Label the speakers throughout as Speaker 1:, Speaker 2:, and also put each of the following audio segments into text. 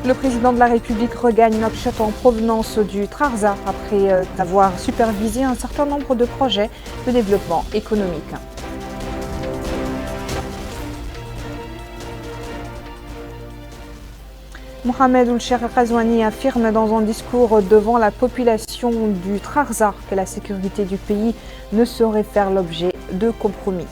Speaker 1: Le président de la République regagne Nouakchott en provenance du Trarza après avoir supervisé un certain nombre de projets de développement économique. Mohamed Ould-Cheikh Al-Ghazouani affirme dans un discours devant la population du Trarza que la sécurité du pays ne saurait faire l'objet de compromis.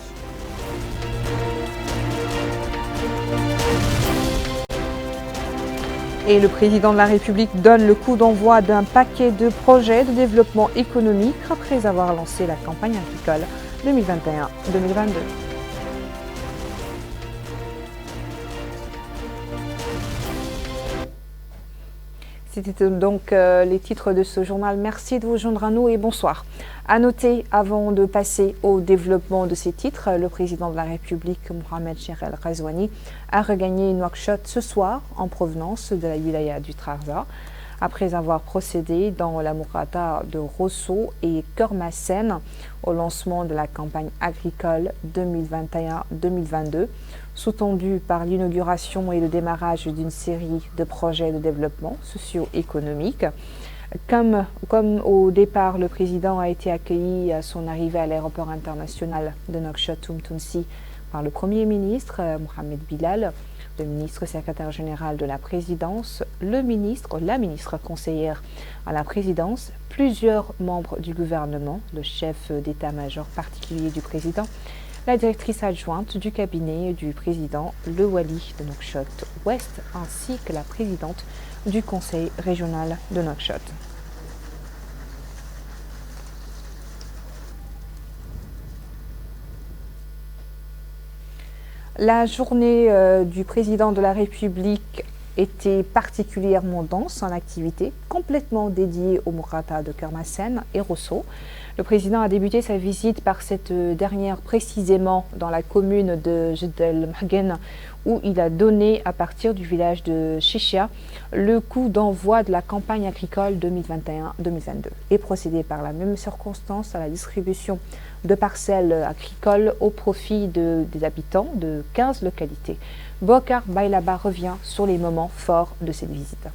Speaker 1: Et le président de la République donne le coup d'envoi d'un paquet de projets de développement économique après avoir lancé la campagne agricole 2021-2022. C'était donc les titres de ce journal. Merci de vous joindre à nous et bonsoir. À noter, avant de passer au développement de ces titres, le président de la République, Mohamed Ould-Cheikh Al-Ghazouani, a regagné Nouakchott ce soir en provenance de la wilaya du Trarza, après avoir procédé dans la Mourata de Rosso et Kermassen au lancement de la campagne agricole 2021-2022, sous-tendu par l'inauguration et le démarrage d'une série de projets de développement socio-économique. Comme au départ, le président a été accueilli à son arrivée à l'aéroport international de Nouakchott-Oumtounsy par le Premier ministre Mohamed Bilal, le ministre secrétaire général de la présidence, la ministre conseillère à la présidence, plusieurs membres du gouvernement, le chef d'état-major particulier du président, la directrice adjointe du cabinet du président, le Wali de Nouakchott-Ouest, ainsi que la présidente du conseil régional de Nouakchott. La journée du président de la République était particulièrement dense en activité, complètement dédiée au Mourata de Kermassen et Rosso. Le président a débuté sa visite par cette dernière précisément dans la commune de Jedel Mhagen, où il a donné à partir du village de Chichia le coup d'envoi de la campagne agricole 2021-2022 et procédé par la même circonstance à la distribution de parcelles agricoles au profit des habitants de 15 localités. Bokar Bailaba revient sur les moments forts de cette visite.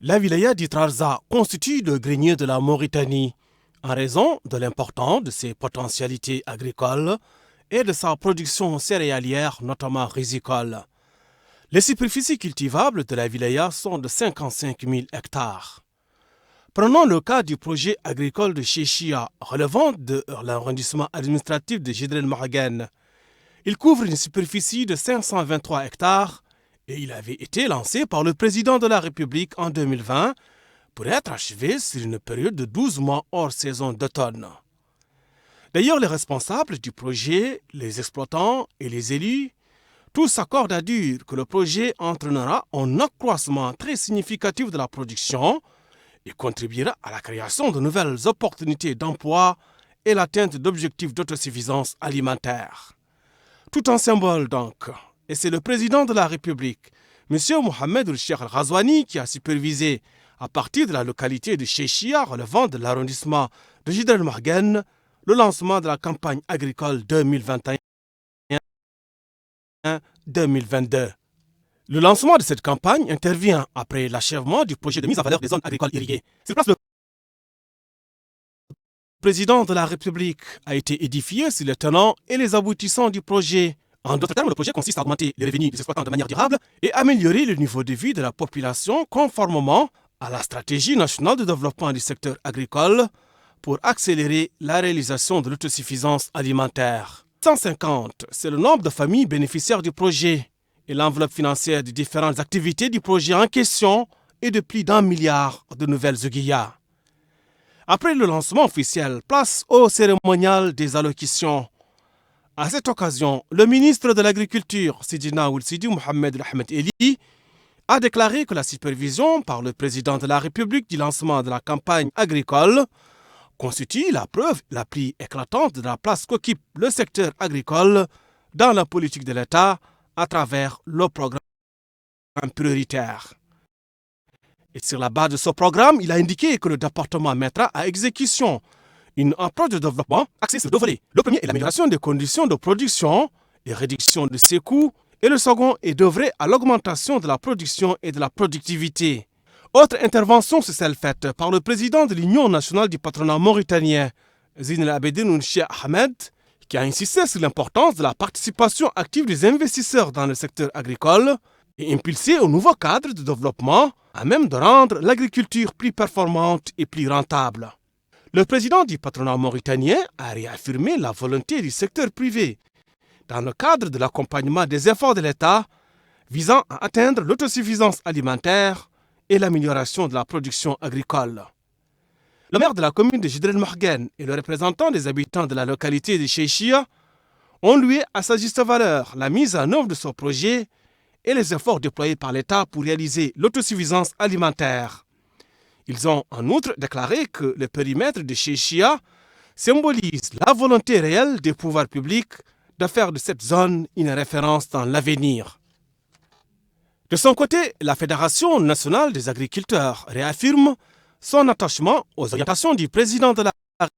Speaker 2: La wilaya du Trarza constitue le grenier de la Mauritanie en raison de l'importance de ses potentialités agricoles et de sa production céréalière, notamment rizicole. Les superficies cultivables de la wilaya sont de 55 000 hectares. Prenons le cas du projet agricole de Chéchia, relevant de l'arrondissement administratif de Jedel Mhagen. Il couvre une superficie de 523 hectares et il avait été lancé par le président de la République en 2020 pour être achevé sur une période de 12 mois hors saison d'automne. D'ailleurs, les responsables du projet, les exploitants et les élus, tous s'accordent à dire que le projet entraînera un accroissement très significatif de la production et contribuera à la création de nouvelles opportunités d'emploi et l'atteinte d'objectifs d'autosuffisance alimentaire. Tout un symbole donc. Et c'est le président de la République, M. Mohamed Ould-Cheikh Al-Ghazouani, qui a supervisé, à partir de la localité de Chéchia, relevant de l'arrondissement de Jedel Mhagen, le lancement de la campagne agricole 2021-2022. Le lancement de cette campagne intervient après l'achèvement du projet de mise en valeur des zones agricoles irriguées. Sur place, le président de la République a été édifié sur les tenants et les aboutissants du projet. En d'autres termes, le projet consiste à augmenter les revenus des exploitants de manière durable et améliorer le niveau de vie de la population conformément à la stratégie nationale de développement du secteur agricole pour accélérer la réalisation de l'autosuffisance alimentaire. 150, c'est le nombre de familles bénéficiaires du projet et l'enveloppe financière des différentes activités du projet en question est de plus d'1 milliard de nouvelles aiguillas. Après le lancement officiel, place au cérémonial des allocutions. À cette occasion, le ministre de l'Agriculture, Sidina Ould Sidi Mohamed Ahmed Eli, a déclaré que la supervision par le président de la République du lancement de la campagne agricole constitue la preuve la plus éclatante de la place qu'occupe le secteur agricole dans la politique de l'État à travers le programme prioritaire. Et sur la base de ce programme, il a indiqué que le département mettra à exécution une approche de développement axée sur deux volets. Le premier est l'amélioration des conditions de production et réduction de ses coûts et le second est d'œuvrer à l'augmentation de la production et de la productivité. Autre intervention, c'est celle faite par le président de l'Union nationale du patronat mauritanien, Zine El Abidine Cheikh Ahmed, qui a insisté sur l'importance de la participation active des investisseurs dans le secteur agricole et impulsé un nouveau cadre de développement à même de rendre l'agriculture plus performante et plus rentable. Le président du patronat mauritanien a réaffirmé la volonté du secteur privé dans le cadre de l'accompagnement des efforts de l'État visant à atteindre l'autosuffisance alimentaire et l'amélioration de la production agricole. Le maire de la commune de Jidr el-Mahgen et le représentant des habitants de la localité de Cheikhiya ont loué à sa juste valeur la mise en œuvre de ce projet et les efforts déployés par l'État pour réaliser l'autosuffisance alimentaire. Ils ont en outre déclaré que le périmètre de Cheikhiya symbolise la volonté réelle des pouvoirs publics de faire de cette zone une référence dans l'avenir. De son côté, la Fédération nationale des agriculteurs réaffirme son attachement aux orientations du président de la République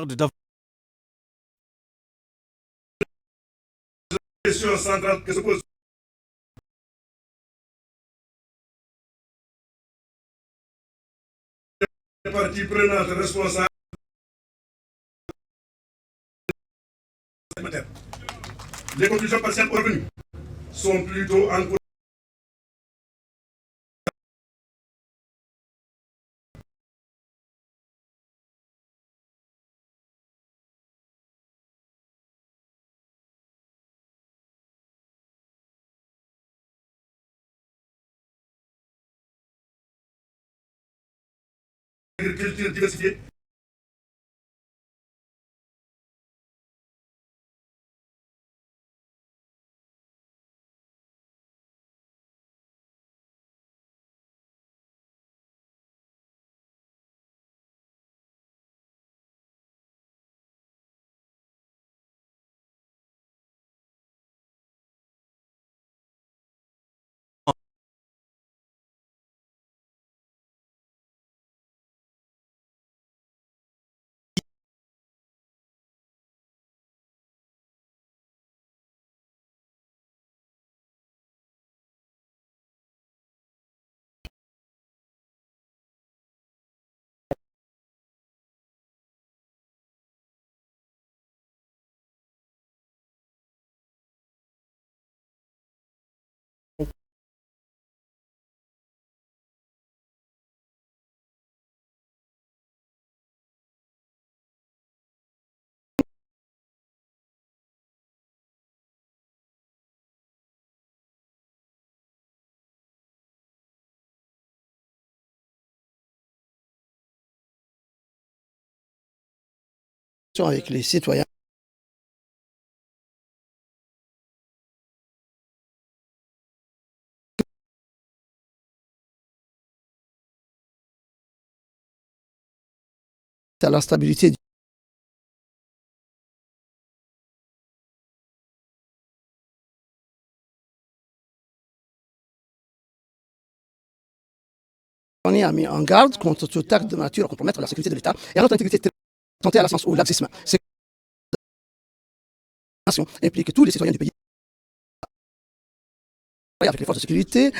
Speaker 2: de
Speaker 3: question centrale que se pose les parties prenantes responsables. Les conclusions partielles revenues sont plutôt en agriculture diversifiée.
Speaker 4: Avec les citoyens. À la stabilité on a mis en garde contre tout acte de nature à compromettre la sécurité de l'État et à notre intégrité tenter à la sens où l'abscisme implique tous les citoyens du pays avec les forces de sécurité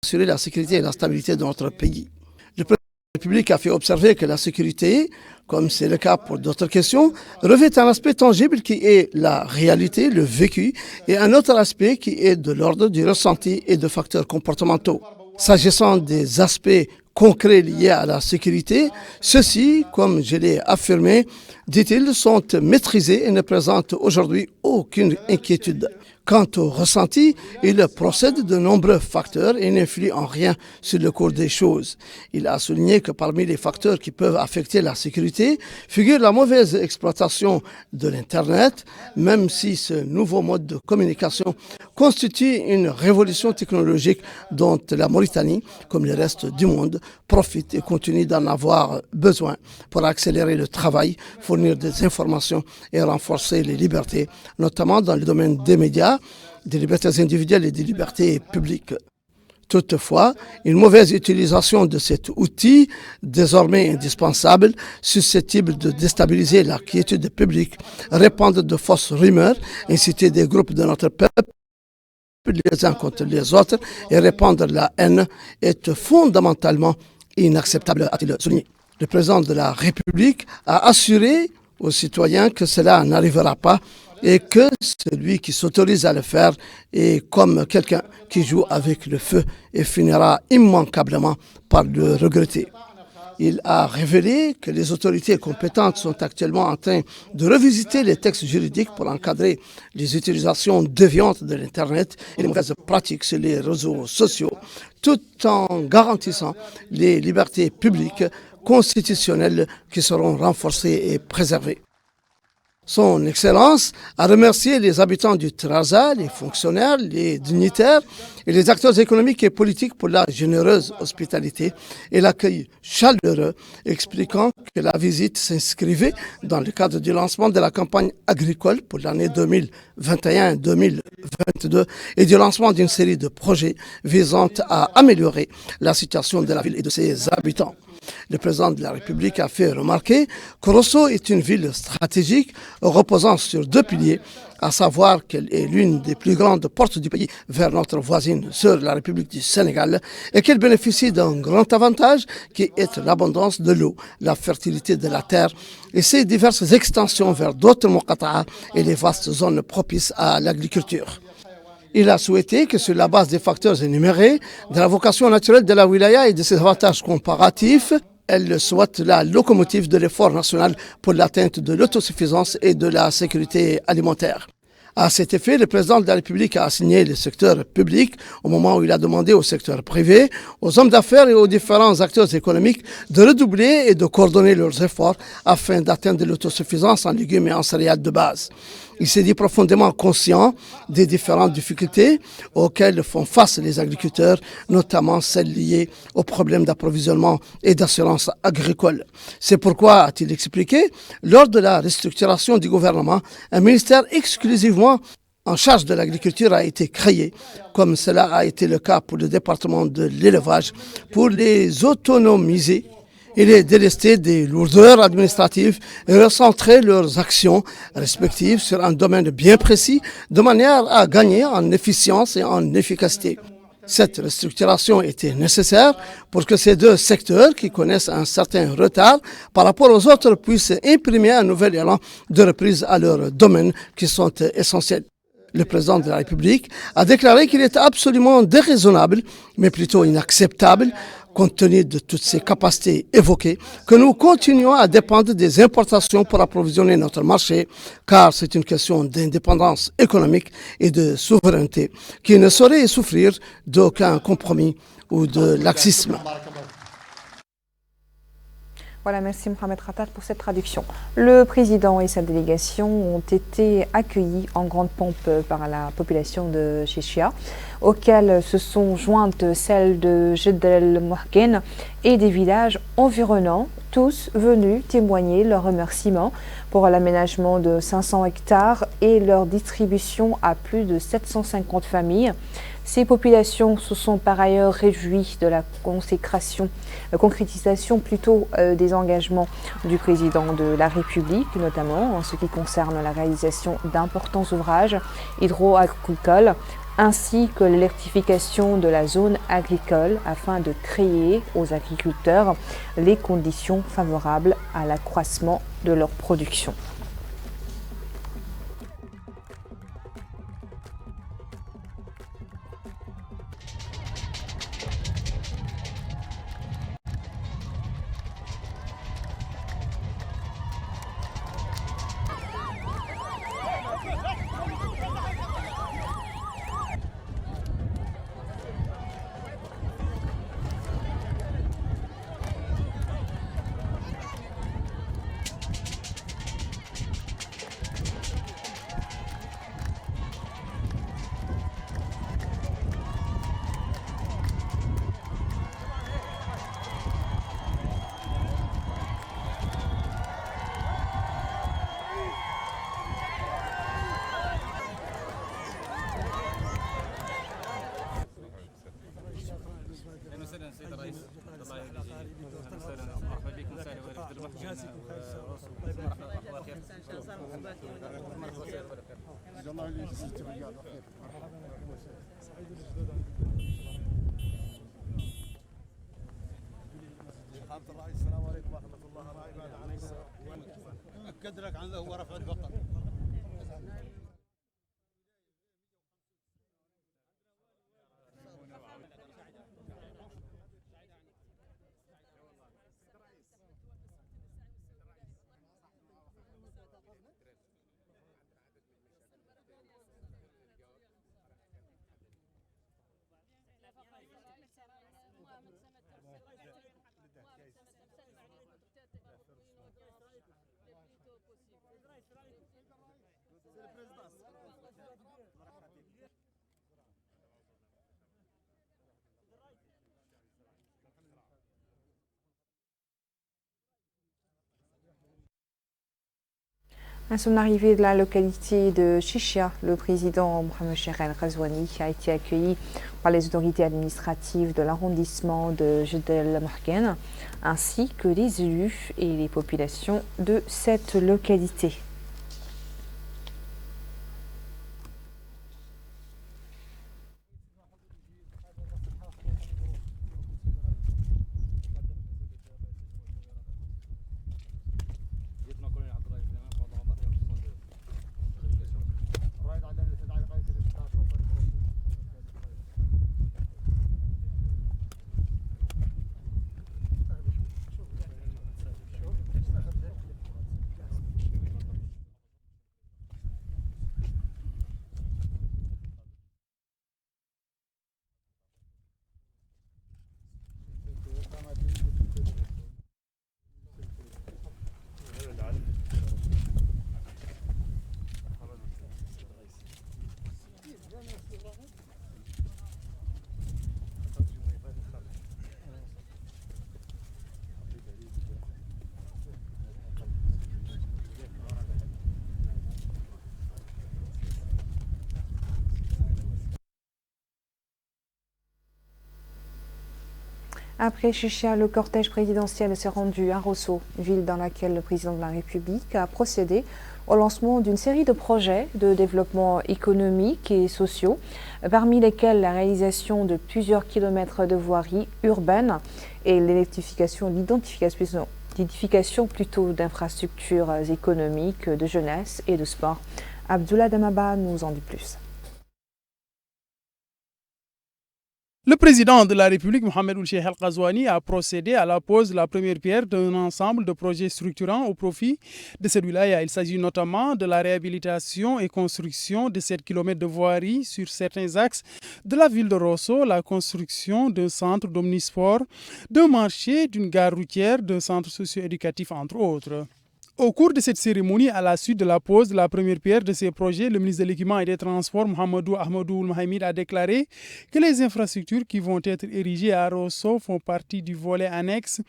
Speaker 4: assurer la sécurité et la stabilité de notre pays. Le président de la République a fait observer que la sécurité, comme c'est le cas pour d'autres questions, revêt un aspect tangible qui est la réalité, le vécu, et un autre aspect qui est de l'ordre du ressenti et de facteurs comportementaux. S'agissant des aspects concrets liés à la sécurité, ceux-ci, comme je l'ai affirmé, dit-il, sont maîtrisés et ne présentent aujourd'hui aucune inquiétude. Quant au ressenti, il procède de nombreux facteurs et n'influe en rien sur le cours des choses. Il a souligné que parmi les facteurs qui peuvent affecter la sécurité figure la mauvaise exploitation de l'Internet, même si ce nouveau mode de communication constitue une révolution technologique dont la Mauritanie, comme le reste du monde, profite et continue d'en avoir besoin pour accélérer le travail, fournir des informations et renforcer les libertés, notamment dans le domaine des médias, des libertés individuelles et des libertés publiques. Toutefois, une mauvaise utilisation de cet outil, désormais indispensable, susceptible de déstabiliser la quiétude publique, répandre de fausses rumeurs, inciter des groupes de notre peuple les uns contre les autres et répandre la haine, est fondamentalement inacceptable, a-t-il souligné. Le président de la République a assuré aux citoyens que cela n'arrivera pas et que celui qui s'autorise à le faire est comme quelqu'un qui joue avec le feu et finira immanquablement par le regretter. Il a révélé que les autorités compétentes sont actuellement en train de revisiter les textes juridiques pour encadrer les utilisations déviantes de l'Internet et les mauvaises pratiques sur les réseaux sociaux, tout en garantissant les libertés publiques constitutionnelles qui seront renforcées et préservées. Son Excellence a remercié les habitants du Trarza, les fonctionnaires, les dignitaires et les acteurs économiques et politiques pour la généreuse hospitalité et l'accueil chaleureux, expliquant que la visite s'inscrivait dans le cadre du lancement de la campagne agricole pour l'année 2021-2022 et du lancement d'une série de projets visant à améliorer la situation de la ville et de ses habitants. Le président de la République a fait remarquer que Rosso est une ville stratégique reposant sur deux piliers, à savoir qu'elle est l'une des plus grandes portes du pays vers notre voisine sœur, la République du Sénégal, et qu'elle bénéficie d'un grand avantage qui est l'abondance de l'eau, la fertilité de la terre et ses diverses extensions vers d'autres Moqata'a et les vastes zones propices à l'agriculture. Il a souhaité que sur la base des facteurs énumérés, de la vocation naturelle de la wilaya et de ses avantages comparatifs, elle soit la locomotive de l'effort national pour l'atteinte de l'autosuffisance et de la sécurité alimentaire. À cet effet, le président de la République a assigné le secteur public au moment où il a demandé au secteur privé, aux hommes d'affaires et aux différents acteurs économiques de redoubler et de coordonner leurs efforts afin d'atteindre l'autosuffisance en légumes et en céréales de base. Il s'est dit profondément conscient des différentes difficultés auxquelles font face les agriculteurs, notamment celles liées aux problèmes d'approvisionnement et d'assurance agricole. C'est pourquoi, a-t-il expliqué, lors de la restructuration du gouvernement, un ministère exclusivement en charge de l'agriculture a été créé, comme cela a été le cas pour le département de l'élevage, pour les autonomiser. Il est délesté des lourdeurs administratives et recentrer leurs actions respectives sur un domaine bien précis de manière à gagner en efficience et en efficacité. Cette restructuration était nécessaire pour que ces deux secteurs qui connaissent un certain retard par rapport aux autres puissent imprimer un nouvel élan de reprise à leurs domaines qui sont essentiels. Le président de la République a déclaré qu'il est absolument déraisonnable, mais plutôt inacceptable, compte tenu de toutes ces capacités évoquées, que nous continuons à dépendre des importations pour approvisionner notre marché, car c'est une question d'indépendance économique et de souveraineté qui ne saurait souffrir d'aucun compromis ou de laxisme.
Speaker 1: Voilà, merci Mohamed Khattat pour cette traduction. Le président et sa délégation ont été accueillis en grande pompe par la population de Chéchia, auxquelles se sont jointes celles de Jeddel Mouhken et des villages environnants, tous venus témoigner leurs remerciements pour l'aménagement de 500 hectares et leur distribution à plus de 750 familles. Ces populations se sont par ailleurs réjouies de la concrétisation des engagements du président de la République, notamment en ce qui concerne la réalisation d'importants ouvrages hydro-agricoles, ainsi que l'électrification de la zone agricole afin de créer aux agriculteurs les conditions favorables à l'accroissement de leur production.
Speaker 5: السلام عليكم ورحمة الله. أكد لك عنه هو رفع الفقر.
Speaker 1: À son arrivée de la localité de Chichia, le président Mohamed Cheikh El Ghazouani a été accueilli par les autorités administratives de l'arrondissement de Jeddah Mahgen, ainsi que les élus et les populations de cette localité. Après Chichia, le cortège présidentiel s'est rendu à Rosso, ville dans laquelle le président de la République a procédé au lancement d'une série de projets de développement économique et sociaux, parmi lesquels la réalisation de plusieurs kilomètres de voiries urbaines et l'identification plutôt d'infrastructures économiques, de jeunesse et de sport. Abdullah Damaba nous en dit plus.
Speaker 6: Le président de la République, Mohamed Cheikh El Ghazouani, a procédé à la pose de la première pierre d'un ensemble de projets structurants au profit de cette wilaya. Il s'agit notamment de la réhabilitation et construction de 7 km de voirie sur certains axes de la ville de Rosso, la construction d'un centre d'omnisport, d'un marché, d'une gare routière, d'un centre socio-éducatif, entre autres. Au cours de cette cérémonie, à la suite de la pose de la première pierre de ces projets, le ministre de l'Équipement et des Transports, Mohamedou Ahmadou Mahamid, a déclaré que les infrastructures qui vont être érigées à Rosso font partie du volet annexe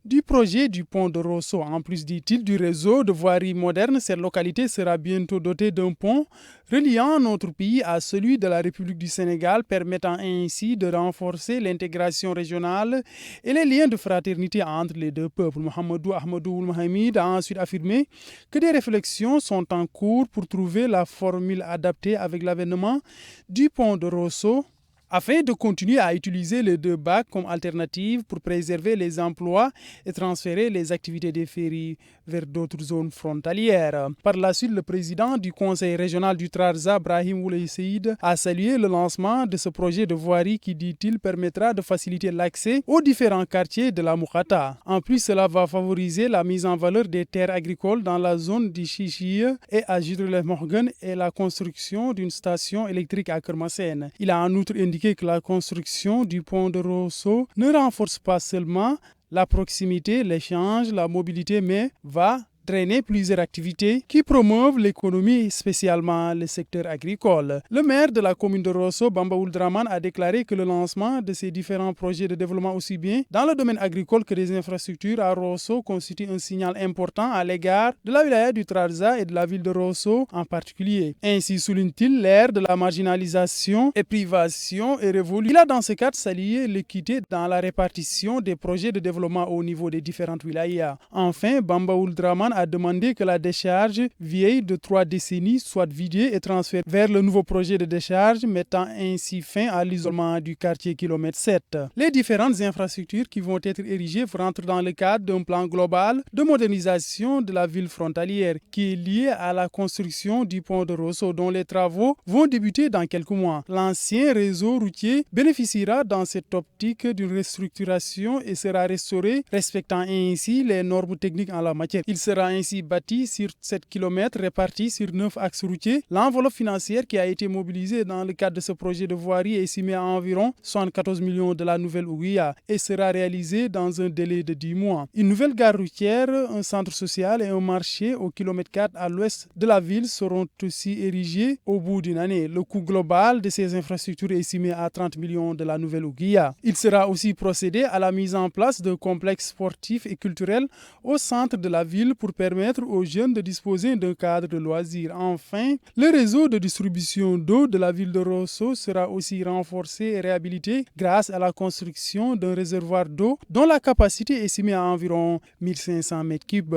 Speaker 6: du projet du pont de Rosso. En plus, dit-il, du réseau de voirie moderne, cette localité sera bientôt dotée d'un pont reliant notre pays à celui de la République du Sénégal, permettant ainsi de renforcer l'intégration régionale et les liens de fraternité entre les deux peuples. Mohamedou Ahmadou Mahamid a ensuite affirmé que des réflexions sont en cours pour trouver la formule adaptée avec l'avènement du pont de Rosso, afin de continuer à utiliser les deux bacs comme alternative pour préserver les emplois et transférer les activités des ferries vers d'autres zones frontalières. Par la suite, le président du conseil régional du Trarza, Brahim Oulay Seyd, a salué le lancement de ce projet de voirie qui, dit-il, permettra de faciliter l'accès aux différents quartiers de la Moukata. En plus, cela va favoriser la mise en valeur des terres agricoles dans la zone d'Ichichie et à Jeddah-Mahgen et la construction d'une station électrique à Kermassen. Il a en outre indiqué que la construction du pont de Rosso ne renforce pas seulement la proximité, l'échange, la mobilité, mais va drainer plusieurs activités qui promeuvent l'économie, spécialement le secteur agricole. Le maire de la commune de Rosso, Bamba Ouldraman, a déclaré que le lancement de ces différents projets de développement aussi bien dans le domaine agricole que des infrastructures à Rosso constitue un signal important à l'égard de la wilaya du Trarza et de la ville de Rosso en particulier. Ainsi souligne-t-il, l'ère de la marginalisation et privation est révolue. Il a dans ce cadre salué l'équité dans la répartition des projets de développement au niveau des différentes wilayas. Enfin, Bamba Ouldraman a demandé que la décharge vieille de 3 décennies soit vidée et transférée vers le nouveau projet de décharge, mettant ainsi fin à l'isolement du quartier kilomètre 7. Les différentes infrastructures qui vont être érigées rentrent dans le cadre d'un plan global de modernisation de la ville frontalière qui est lié à la construction du pont de Rosso dont les travaux vont débuter dans quelques mois. L'ancien réseau routier bénéficiera dans cette optique d'une restructuration et sera restauré, respectant ainsi les normes techniques en la matière. Il sera ainsi bâti sur 7 km répartis sur 9 axes routiers. L'enveloppe financière qui a été mobilisée dans le cadre de ce projet de voirie est estimée à environ 74 millions de la nouvelle ouïa et sera réalisée dans un délai de 10 mois. Une nouvelle gare routière, un centre social et un marché au kilomètre 4 à l'ouest de la ville seront aussi érigés au bout d'une année. Le coût global de ces infrastructures est estimé à 30 millions de la nouvelle ouïa. Il sera aussi procédé à la mise en place de complexes sportifs et culturels au centre de la ville pour permettre aux jeunes de disposer d'un cadre de loisirs. Enfin, le réseau de distribution d'eau de la ville de Rosso sera aussi renforcé et réhabilité grâce à la construction d'un réservoir d'eau dont la capacité est estimée à environ 1500 mètres cubes.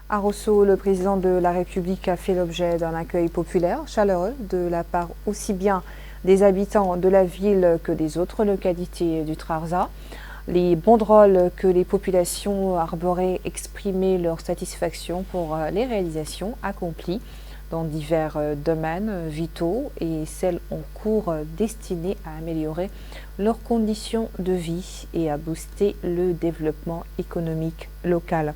Speaker 1: À Rosso, le président de la République a fait l'objet d'un accueil populaire, chaleureux, de la part aussi bien des habitants de la ville que des autres localités du Trarza. Les banderoles que les populations arboraient exprimaient leur satisfaction pour les réalisations accomplies dans divers domaines vitaux et celles en cours destinées à améliorer leurs conditions de vie et à booster le développement économique local.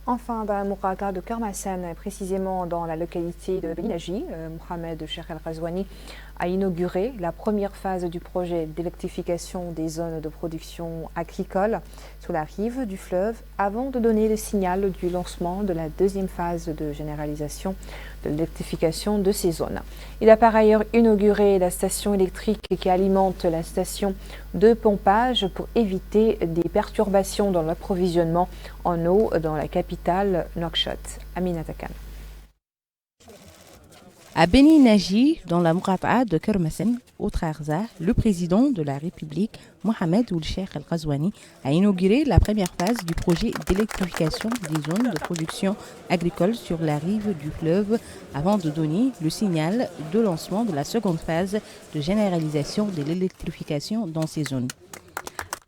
Speaker 1: Enfin, dans Mourata de Kermassen, précisément dans la localité de Beninaji, Mohamed Cheikh El Ghazouani a inauguré la première phase du projet d'électrification des zones de production agricole sur la rive du fleuve avant de donner le signal du lancement de la deuxième phase de généralisation de l'électrification de ces zones. Il a par ailleurs inauguré la station électrique qui alimente la station de pompage pour éviter des perturbations dans l'approvisionnement en eau dans la capitale Nouakchott. Aminata Khan.
Speaker 7: À Beninaji, dans la Mourata de Kermassen, au Trarza, le président de la République, Mohamed Ould Cheikh El Ghazouani, a inauguré la première phase du projet d'électrification des zones de production agricole sur la rive du fleuve avant de donner le signal de lancement de la seconde phase de généralisation de l'électrification dans ces zones.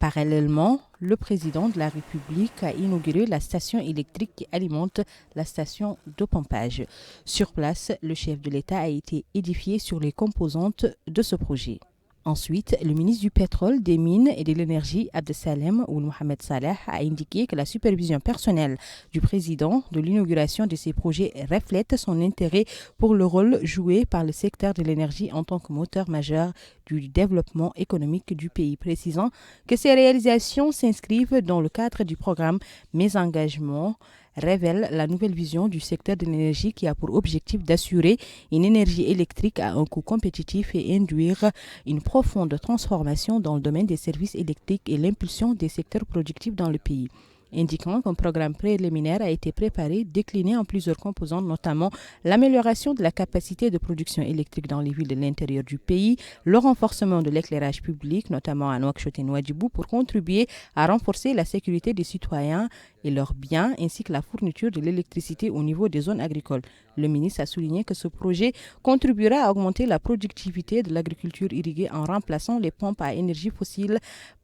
Speaker 7: Parallèlement, le président de la République a inauguré la station électrique qui alimente la station de pompage. Sur place, le chef de l'État a été édifié sur les composantes de ce projet. Ensuite, le ministre du Pétrole, des Mines et de l'Énergie, Abdesalem Ould Mohamed Saleh, a indiqué que la supervision personnelle du président de l'inauguration de ces projets reflète son intérêt pour le rôle joué par le secteur de l'énergie en tant que moteur majeur du développement économique du pays, précisant que ces réalisations s'inscrivent dans le cadre du programme Mes engagements révèle la nouvelle vision du secteur de l'énergie qui a pour objectif d'assurer une énergie électrique à un coût compétitif et induire une profonde transformation dans le domaine des services électriques et l'impulsion des secteurs productifs dans le pays, indiquant qu'un programme préliminaire a été préparé, décliné en plusieurs composantes, notamment l'amélioration de la capacité de production électrique dans les villes de l'intérieur du pays, le renforcement de l'éclairage public, notamment à Nouakchott et Nouadhibou, pour contribuer à renforcer la sécurité des citoyens et leurs biens, ainsi que la fourniture de l'électricité au niveau des zones agricoles. Le ministre a souligné que ce projet contribuera à augmenter la productivité de l'agriculture irriguée en remplaçant les pompes à énergie fossile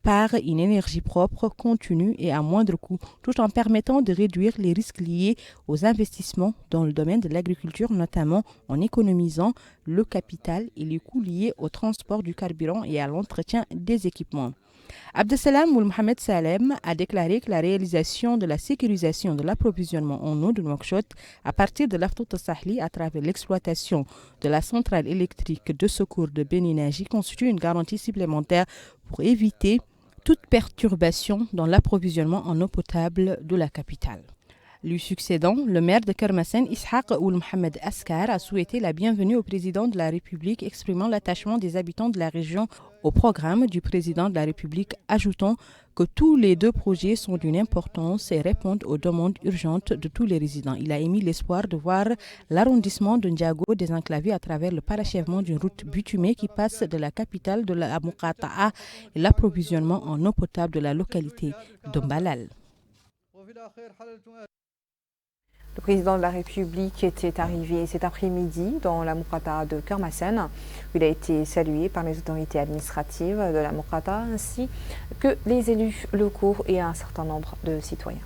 Speaker 7: par une énergie propre, contenue et à moindre coût, tout en permettant de réduire les risques liés aux investissements dans le domaine de l'agriculture, notamment en économisant le capital et les coûts liés au transport du carburant et à l'entretien des équipements. Abdesalam Ould Mohamed Salem a déclaré que la réalisation de la sécurisation de l'approvisionnement en eau de Nouakchott à partir de l'Aftout Sahli à travers l'exploitation de la centrale électrique de secours de Beninagi constitue une garantie supplémentaire pour éviter toute perturbation dans l'approvisionnement en eau potable de la capitale. Lui succédant, le maire de Kermassen, Ishaq Ould Mohamed Askar, a souhaité la bienvenue au président de la République, exprimant l'attachement des habitants de la région au programme du président de la République, ajoutant que tous les deux projets sont d'une importance et répondent aux demandes urgentes de tous les résidents. Il a émis l'espoir de voir l'arrondissement de Ndiago désenclavé à travers le parachèvement d'une route bitumée qui passe de la capitale de la Muqata'a et l'approvisionnement en eau potable de la localité de Mbalal.
Speaker 1: Le président de la République était arrivé cet après-midi dans la Muqata'a de Kermassen. Il a été salué par les autorités administratives de la Muqata'a ainsi que les élus locaux et un certain nombre de citoyens.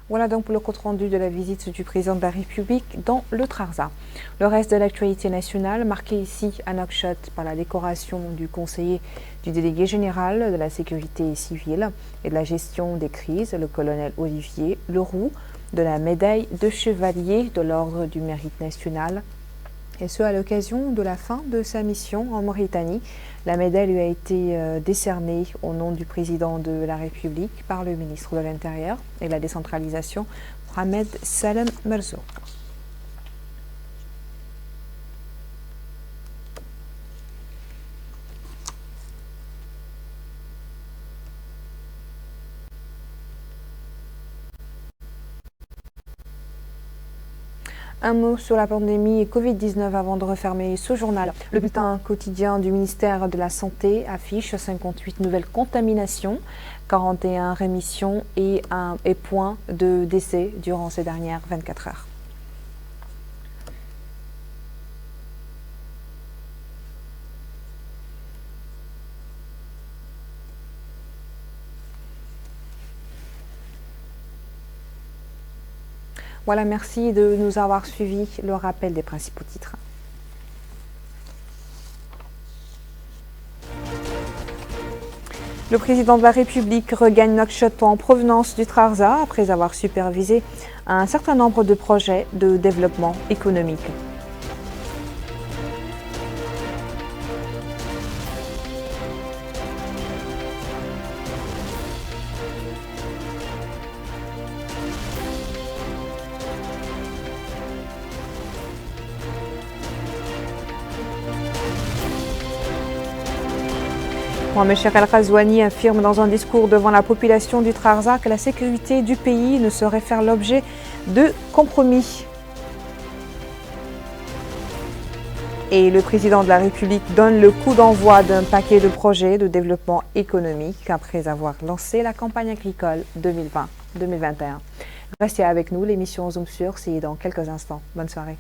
Speaker 1: Voilà donc pour le compte-rendu de la visite du président de la République dans le Trarza. Le reste de l'actualité nationale, marqué ici à Nouakchott par la décoration du conseiller du délégué général de la sécurité civile et de la gestion des crises, le colonel Olivier Leroux, de la médaille de chevalier de l'Ordre du Mérite national, et ce à l'occasion de la fin de sa mission en Mauritanie. La médaille lui a été décernée au nom du président de la République par le ministre de l'Intérieur et de la décentralisation, Mohamed Salem Merzouk. Un mot sur la pandémie et Covid-19 avant de refermer ce journal. Le bulletin quotidien du ministère de la Santé affiche 58 nouvelles contaminations, 41 rémissions et point de décès durant ces dernières 24 heures. Voilà, merci de nous avoir suivis. Le rappel des principaux titres. Le président de la République regagne Nouakchott en provenance du Trarza après avoir supervisé un certain nombre de projets de développement économique. Mohamed Cheikh El-Ghazouani affirme dans un discours devant la population du Trarza que la sécurité du pays ne saurait faire l'objet de compromis. Et le président de la République donne le coup d'envoi d'un paquet de projets de développement économique après avoir lancé la campagne agricole 2020-2021. Restez avec nous, l'émission Zoom sur, c'est dans quelques instants. Bonne soirée.